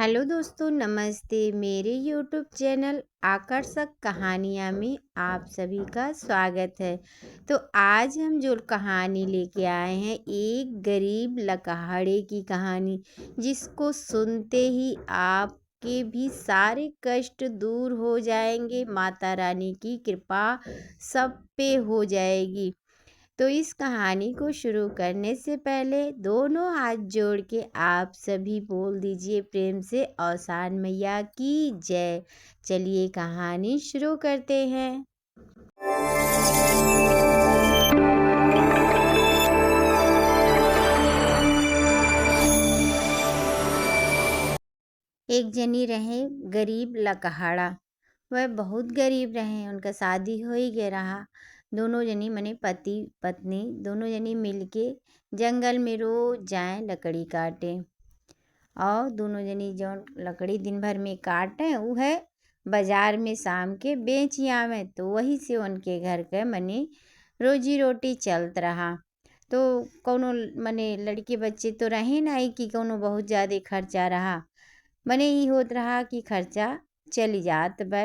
Hello दोस्तों, नमस्ते। मेरे यूट्यूब चैनल आकर्षक कहानियाँ में आप सभी का स्वागत है। तो आज हम जो कहानी लेके आए हैं, एक गरीब लकहाड़े की कहानी, जिसको सुनते ही आपके भी सारे कष्ट दूर हो जाएंगे। माता रानी की कृपा सब पे हो जाएगी। तो इस कहानी को शुरू करने से पहले दोनों हाथ जोड़ के आप सभी बोल दीजिए प्रेम से, औसान मैया की जय। चलिए कहानी शुरू करते हैं। एक जनी रहे गरीब लकहाड़ा। वह बहुत गरीब रहे। उनका शादी हो ही गया रहा। दोनों जनी मने पति पत्नी दोनों जनी मिलके जंगल में रोज जाएं लकड़ी काटे। और दोनों जनी जो लकड़ी दिन भर में काटें वह बाजार में शाम के बेच आवें। तो वही से उनके घर के मने रोजी रोटी चलत रहा। तो कौनो मने लड़के बच्चे तो रहे नहीं कि कौनो बहुत ज़्यादा खर्चा रहा। मने ही होत रहा कि खर्चा चली जात बे।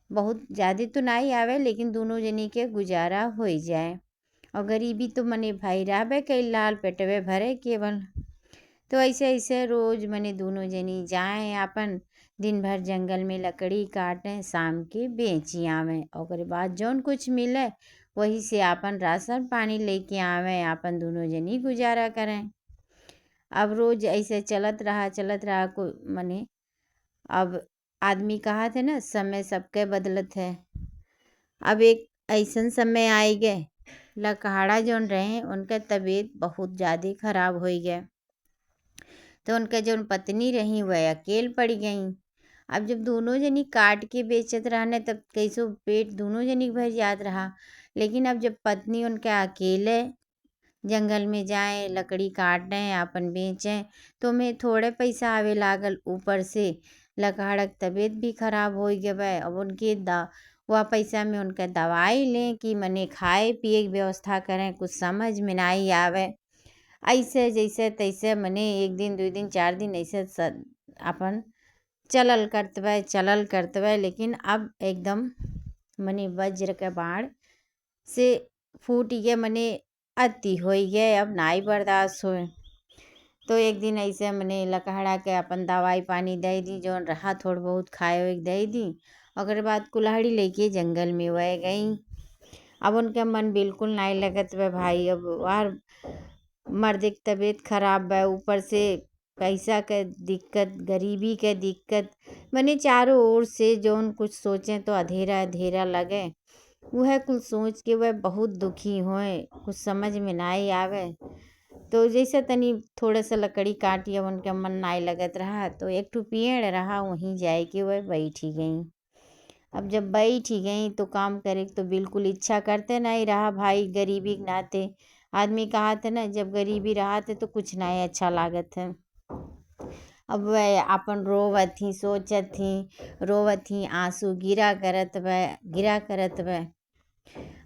बहुत ज़्यादा तो नहीं आवे, लेकिन दोनों जनी के गुजारा हो जाए। और गरीबी तो मने भाई रहबे कई, लाल पेटवे भरे केवल। तो ऐसे ऐसे रोज मने दोनों जनी जाएं अपन दिन भर जंगल में लकड़ी काटें, शाम के बेची आवें। और बाद जौन कुछ मिले वही से अपन राशन पानी लेके आवें, अपन दोनों जनी गुजारा करें। अब रोज ऐसे चलत रहा को मने अब आदमी कहा थे ना, समय सबके बदलत है। अब एक ऐसन समय आई गए, लकहाड़ा जौन रहे उनका तबीयत बहुत ज़्यादा खराब हो गया। तो उनका जौन पत्नी रही वह अकेल पड़ गई। अब जब दोनों जनी काट के बेचत रहने तब कैसो पेट दोनों जनी भर जात रहा। लेकिन अब जब पत्नी उनका अकेले जंगल में जाएं लकड़ी काटें अपन बेचें, तो मैं थोड़े पैसा आवे लागल। ऊपर से लकहाड़ा की तबीयत भी खराब हो गए। अब उनके वह पैसा में उनका दवाई लें कि मने खाए पिए की व्यवस्था करें, कुछ समझ में नहीं आवे। ऐसे जैसे तैसे मने एक दिन 2 दिन 4 दिन ऐसे अपन चलल करतवे। लेकिन अब एकदम मने वज्र के बाण से फूट गए, मने अति हो गए, अब नाई बर्दाश्त होए। तो एक दिन ऐसे मने लकहाड़ा के अपन दवाई पानी दे दी, जौन रहा थोड़ा बहुत खाए हुए दे दी। और बाद कुल्हाड़ी लेके जंगल में वह गई। अब उनका मन बिल्कुल नहीं लगत वह भाई। अब वार मर्द की तबीयत खराब है, ऊपर से पैसा के दिक्कत, गरीबी के दिक्कत, मने चारों ओर से जौन कुछ सोचें तो अंधेरा अंधेरा लगे। वह कुछ सोच के वह बहुत दुखी होए, कुछ समझ में नहीं आवे। तो जैसे तनी थोड़ा सा लकड़ी काटी, अब उनका मन नहीं लगत रहा। तो एक ठो पेड़ रहा, वहीं जाए के वह बैठी गई। अब जब बैठी गई तो काम करे तो बिल्कुल इच्छा करते नहीं रहा भाई, गरीबी के नाते। आदमी कहा था ना, जब गरीबी रहा थे तो कुछ नहीं अच्छा लागत है। अब वह अपन रोवत थी, सोचत थी, रोवत थी, आंसू गिरा करत वह।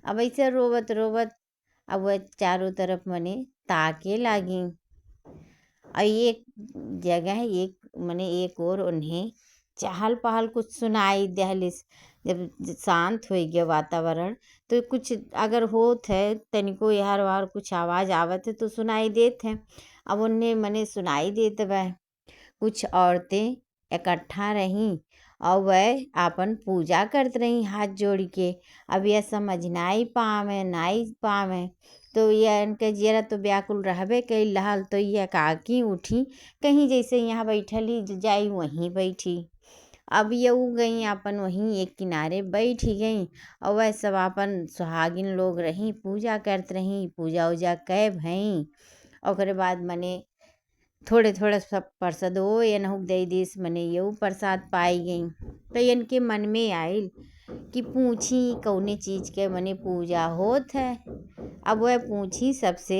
अब ऐसे रोवत रोवत अब वह चारों तरफ मने ताके लागी। और एक जगह एक और उन्हें चहल पहल कुछ सुनाई दहलिस। जब शांत हो गया वातावरण, तो कुछ अगर होत है तनिको यार वार कुछ आवाज़ आवत है तो सुनाई देत है। अब उन्हें मने सुनाई देत वह कुछ औरतें इकट्ठा रहीं और वह अपन पूजा करत रही हाथ जोड़ के। अब यह समझ नहीं पावे। तो यह इनके जरा तो व्याकुल रहबे कई लहल। तो यह काकी उठी, कहीं जैसे यहाँ बैठल ही जाई वहीं बैठी। अब ये उ गई अपन वहीं एक किनारे बैठी गई। और वह सब अपन सुहागिन लोग रहीं, पूजा करत रहीं, पूजा उजा कै भई। और बाद मने थोड़े थोड़े सब प्रसादो एनहुक दे दिस, मने यू प्रसाद पाई गई। तो इनके मन में आयल कि पूछी कौने चीज़ के मने पूजा होत है। अब वह पूछी सबसे,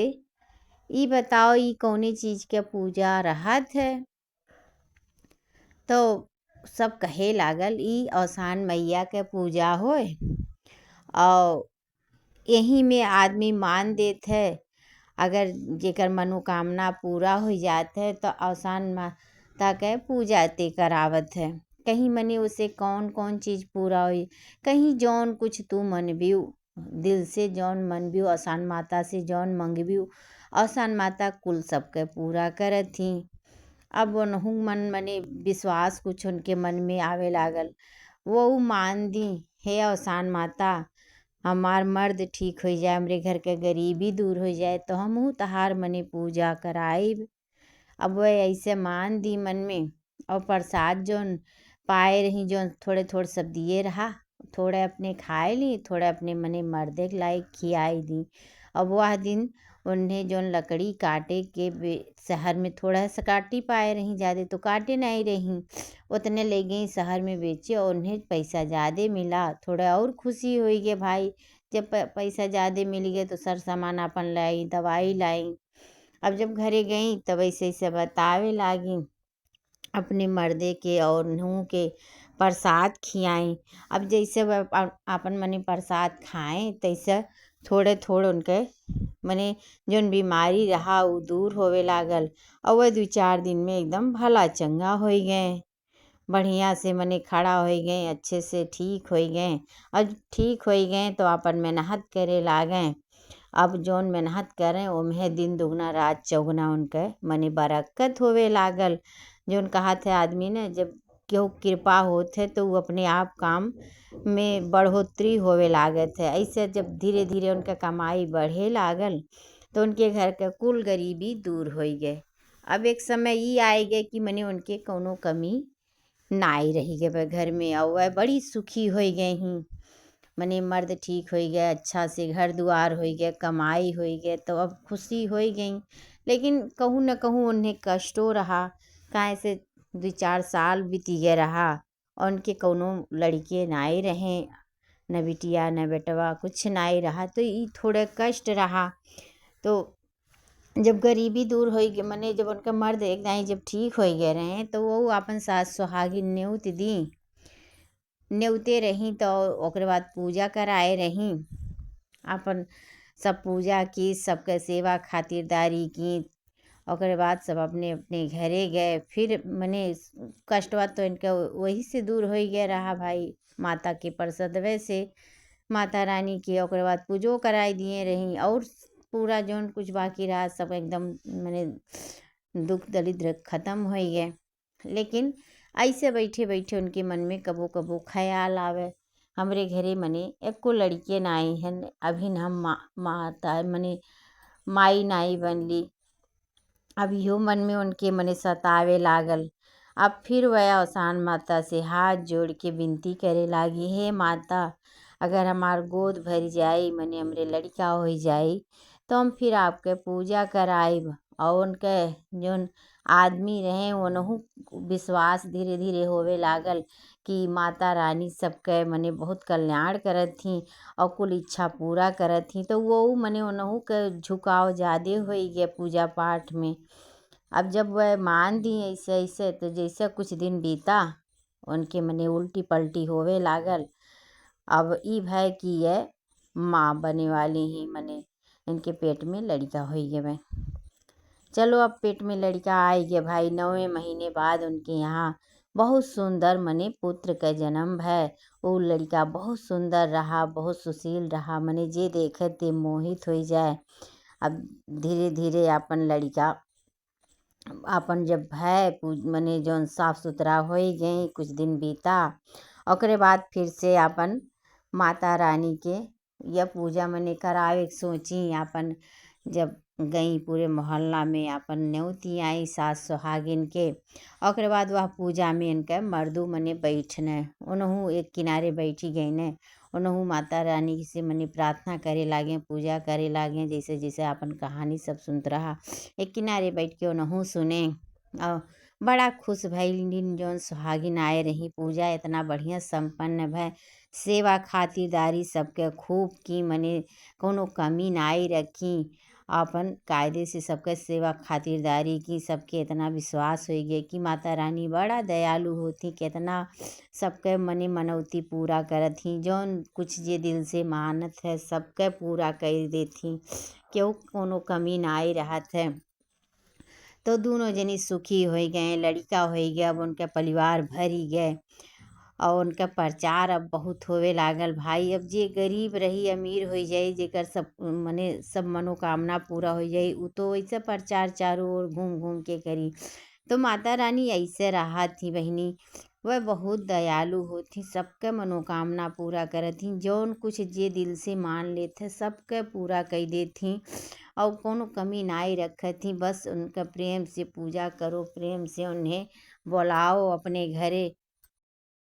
ई बताओ ई कौने चीज़ के पूजा रहत है। तो सब कहे लागल ई औसान मैया के पूजा होए। और यही में आदमी मान देत है, अगर जेकर मनोकामना पूरा हो जात है तो औसान माता का कह पूजा ते करावत है। कहीं मने उसे कौन कौन चीज़ पूरा हुई, कहीं जौन कुछ तू मनबियू दिल से जौन मनबियू आसान माता से जौन मंगबियू आसान माता कुल सबके पूरा करत थी। अब उनहु मन मने विश्वास कुछ उनके मन में आवे लागल। वो मान दी, हे आसान माता हमार मर्द ठीक हो जाए, हमरे घर के गरीबी दूर हो जाए तो हमहू तहार मने पूजा कराइब। अब वह ऐसे मान दी मन में, और प्रसाद जौन पाए रही जौन थोड़े थोड़े सब दिए रहा, थोड़े अपने खाए ली, थोड़े अपने मने मर्दे के लायक खियाई दी। अब वह दिन उन्हें जौन लकड़ी काटे के शहर में थोड़ा सा काटी पाए रही, ज़्यादा तो काटे नहीं रही, उतने ले गई शहर में बेचे और उन्हें पैसा ज़्यादा मिला। थोड़ा और खुशी हुई कि भाई जब पैसा ज़्यादा मिल गया तो सर सामान अपन लाई, दवाई लाई। अब जब घरे गई तब ऐसे ऐसे बतावे लागी अपने मर्दे के और नूह के प्रसाद खियाई। अब जैसे वह अपन मने प्रसाद खाएं तैसे थोड़े थोड़े उनके मने जौन बीमारी रहा वो दूर होवे लागल, और वह 2-4 दिन में एकदम भला चंगा हो गए, बढ़िया से मने खड़ा हो गए, अच्छे से ठीक हो गए। अब ठीक हो गए तो अपन मेहनत करे लागे। अब जौन मेहनत करें ओमें दिन दुगना रात चौगुना उनके मने बरकत होवे लागल। जौन कहा थे आदमी ने जब केहू कृपा होते तो वो अपने आप काम में बढ़ोतरी होवे लागत है। ऐसे जब धीरे धीरे उनका कमाई बढ़े लागल तो उनके घर के कुल गरीबी दूर हो गए। अब एक समय ये आए गए कि मने उनके कौनो कमी नाई रही गए वह घर में, और वह बड़ी सुखी हो गए ही। मने मर्द ठीक हो गए, अच्छा से घर दुआर हो गए, कमाई हो गए, तो अब खुशी हो गई। लेकिन कहूँ न कहूँ उन्हें कष्टो रहा, काहे से 2-4 साल बीती गए रहा और उनके कौनो लड़के नाई रहे, न बिटिया न बेटवा कुछ नाई रहा, तो ये थोड़े कष्ट रहा। तो जब गरीबी दूर हो गई मने जब उनका मर्द एक दाई जब ठीक हो गए रहे तो वो अपन सास सुहागिन न्योत दी, न्योते रही तो ओकरे बाद पूजा कराए रही। अपन सब पूजा की, सबके सेवा खातिरदारी की, ओकरे बाद सब अपने अपने घरे गए। फिर मने कष्टवा तो इनका वही से दूर हो गया रहा भाई, माता के प्रसादवे से माता रानी की। ओकरे बाद पूजो कराई दिए रही और पूरा जौन कुछ बाकी रहा सब एकदम मने दुख दरिद्र ख़त्म हो गए। लेकिन ऐसे बैठे बैठे उनके मन में कबो कबो ख्याल आवे, हमरे घरे मने एको लड़के नाई हन, अभी हम माता मने माई नाई बनली। अब यो मन में उनके मने सतावे लागल। अब फिर वह आसान माता से हाथ जोड़ के विनती करे लागी, हे माता अगर हमार गोद भर जाई मने हमरे लड़का हो जाई तो हम फिर आपके पूजा कराइब। और उनके जौन आदमी रहे उनहु विश्वास धीरे धीरे होवे लागल कि माता रानी सबके मने बहुत कल्याण करत थी और कुल इच्छा पूरा करत थी। तो वो मने उनहु के झुकाव ज़्यादा हो गया पूजा पाठ में। अब जब वह मान दी ऐसे ऐसे तो जैसे कुछ दिन बीता उनके मने उल्टी पलटी होवे लागल। अब ई भय कि ये माँ बने वाली ही मने इनके पेट में लड़का हो गए। चलो अब पेट में लड़का आए गया भाई, 9वें महीने बाद उनके यहाँ बहुत सुंदर मने पुत्र का जन्म है। वो लड़का बहुत सुंदर रहा, बहुत सुशील रहा, मने जे देखे ते मोहित हो जाए। अब धीरे धीरे अपन लड़का अपन जब है मने जौन साफ सुथरा हो गए, कुछ दिन बीता ओकरे बाद फिर से अपन माता रानी के यह पूजा मने करावे सोची। अपन जब गई पूरे मोहल्ला में अपन न्योती आई सास सुहागिन के, ओकरे बाद वह पूजा में इनके मर्दू मने बैठने उनहु एक किनारे बैठी गई ने, उनहु माता रानी से मने प्रार्थना करे लागे, पूजा करे लागे। जैसे जैसे अपन कहानी सब सुनत रहा एक किनारे बैठ के उनहु सुने और बड़ा खुश भइलिन। जौन सुहागिन आए रही पूजा इतना बढ़िया संपन्न भय, सेवा खातिरदारी सबके खूब की, मने कोनो कमी नाई रखी। अपन कायदे से सबके सेवा खातिरदारी की, सबके इतना विश्वास हो गया कि माता रानी बड़ा दयालु होती, कितना सबके मने मनौती पूरा करत थी। जौन कुछ जे दिल से मानत है सबके पूरा कर देती, क्यों कोनो कमी नाई रहत है। तो दोनों जनी सुखी हो गए, लड़का हो गया, अब उनका परिवार भर ही गए और उनका प्रचार अब बहुत होवे लागल। भाई अब जे गरीब रही अमीर हो जाई, जेकर सब मने सब मनोकामना पूरा हो जाई, उ तो ऐसे प्रचार चारों ओर घूम घूम के करी। तो माता रानी ऐसे रहा थी बहिनी, वह बहुत दयालु होती, सबके मनोकामना पूरा करत थी, जौन कुछ जे दिल से मान लेते सबके पूरा कर देती और कोनो कमी नाई रखत थी। बस उनका प्रेम से पूजा करो, प्रेम से उन्हें बुलाओ अपने घरे,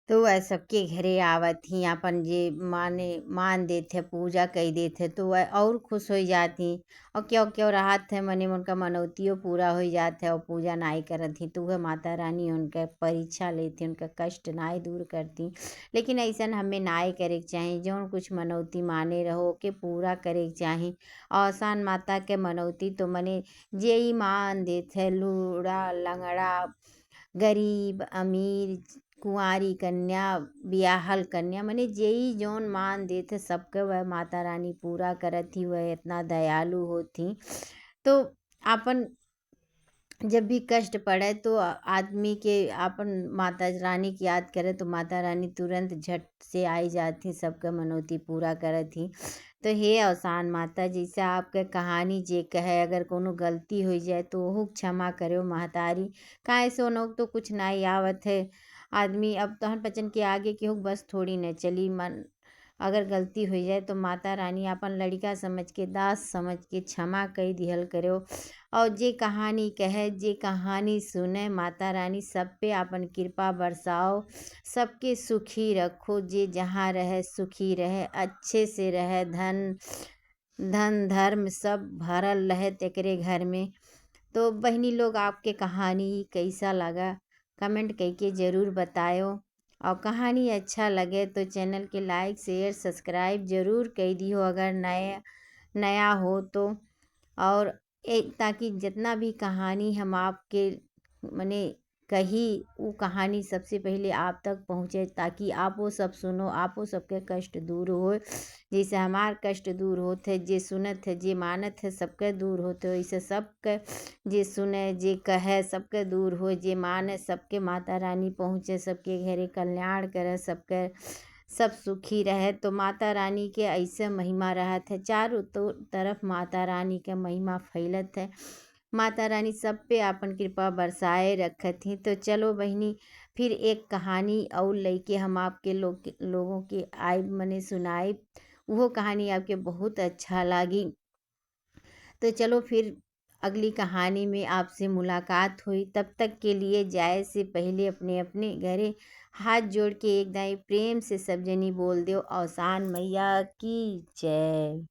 तो वह सबके घरे आवत ही अपन जे माने मान देथे पूजा कई देथे तो वह और खुश हो जाती। और क्यों क्यों राहत है मने उनका मनौतियों पूरा हो जात है और पूजा नाई करत थी तो वह माता रानी उनका परीक्षा लेती, उनका कष्ट नाई दूर करती। लेकिन ऐसा हमें नाई करे के चाही, जौन कुछ मनौती माने रहो के पूरा करे के चाही। आसान माता के मनौती तो मने जे ही मान देथे, लूड़ा लंगड़ा, गरीब अमीर, कुंवारी कन्या, बियाहल कन्या, मने जेई जौन मान देथे सबके वह माता रानी पूरा करत थी। वह इतना दयालु होती। तो आपन जब भी कष्ट पड़े तो आदमी के आपन माता रानी की याद करे तो माता रानी तुरंत झट से आई जाती, सबका मनौती पूरा करत थी। तो हे अवसान माता, जैसे आपके कहानी जे कहे अगर कोनो गलती हो जाए तो ओहू क्षमा करो महतारी, काहे से ओनो तो कुछ नहीं आवत है। आदमी अब तहन बचन के आगे केहू बस थोड़ी न चली। मन अगर गलती हो जाए तो माता रानी अपन लड़का समझ के, दास समझ के क्षमा कर दिहल करो। और जे कहानी कहे, जे कहानी सुने, माता रानी सब पे अपन कृपा बरसाओ, सबके सुखी रखो, जे जहाँ रहे सुखी रहे, अच्छे से रहे, धन धर्म सब भरल रहे तेकरे घर में। तो बहनी लोग आपके कहानी कैसा लगा कमेंट करके ज़रूर बताओ। और कहानी अच्छा लगे तो चैनल के लाइक शेयर सब्सक्राइब ज़रूर कर दियो अगर नया हो तो। और ताकि जितना भी कहानी हम आपके मने कही वो कहानी सबसे पहले आप तक पहुँचे, ताकि आप वो सब सुनो, आप वो सबके कष्ट दूर हो। जैसे हमार कष्ट दूर होते, जे सुनत है जे मानत है सबके दूर होते, वैसे सबके जे सुने जे कहे सबके दूर हो, जे माने सबके माता रानी पहुँचे, सबके घरे कल्याण करे, सबके सब सुखी रहे। तो माता रानी के ऐसे महिमा रहत है, चारों तो तरफ माता रानी के महिमा फैलत है। माता रानी सब पे अपन कृपा बरसाए रखत ही। तो चलो बहनी फिर एक कहानी और लेके हम आपके लोगों के आए मने सुनाए, वो कहानी आपके बहुत अच्छा लगी। तो चलो फिर अगली कहानी में आपसे मुलाकात हुई, तब तक के लिए जाए से पहले अपने अपने घरे हाथ जोड़ के एक दाई प्रेम से सब जनी बोल दो, अवसान मैया की जय।